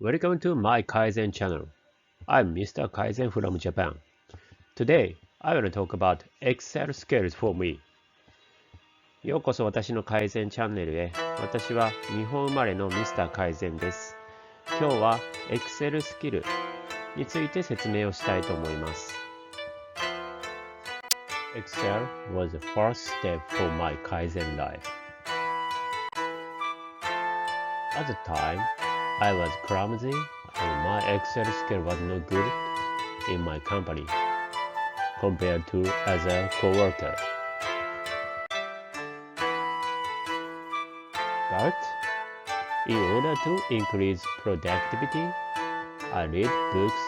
Welcome to my Kaizen channel. I'm Mr. Kaizen from Japan. Today, I will talk about Excel skills for me. ようこそ私の改善チャンネルへ。私は日本生まれの Mr. 改善です。今日は Excel スキルについて説明をしたいと思います。Excel was the first step for my Kaizen life. At the time, I was clumsy and my Excel skill was not good in my company compared to other coworkers. But in order to increase productivity, I read books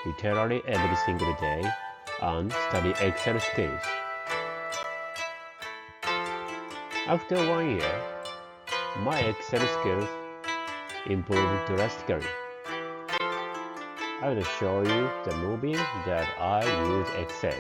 literally every single day and study Excel skills. After 1 year, my Excel skills improved drastically. I will show you the movie that I use Excel.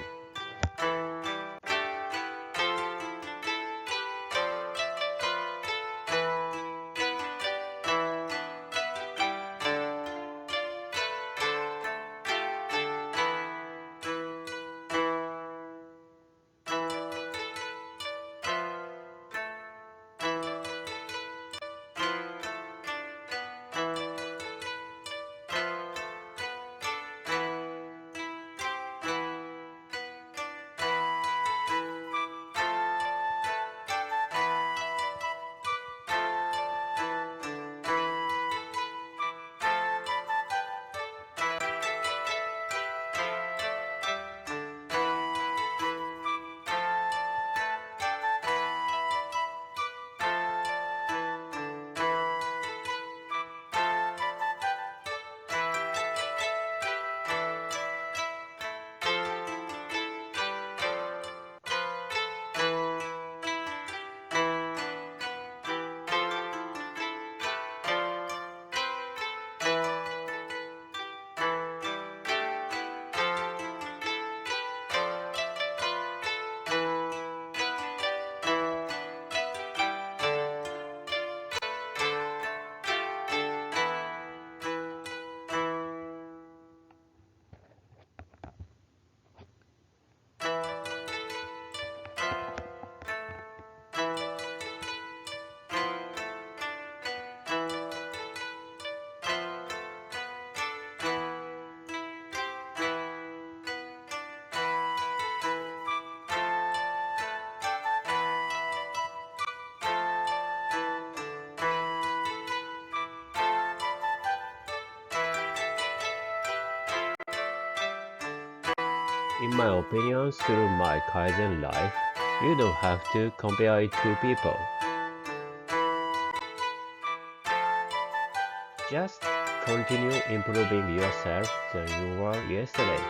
In my opinion, through my Kaizen life, you don't have to compare it to people. Just continue improving yourself than you were yesterday.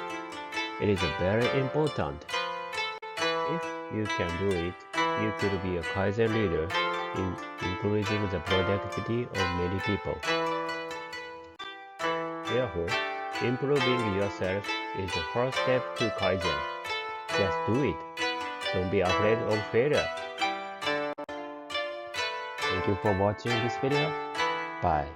It is very important. If you can do it, you could be a Kaizen leader in increasing the productivity of many people. Therefore, improving yourself is the first step to Kaizen. Just do it. Don't be afraid of failure. Thank you for watching this video. Bye.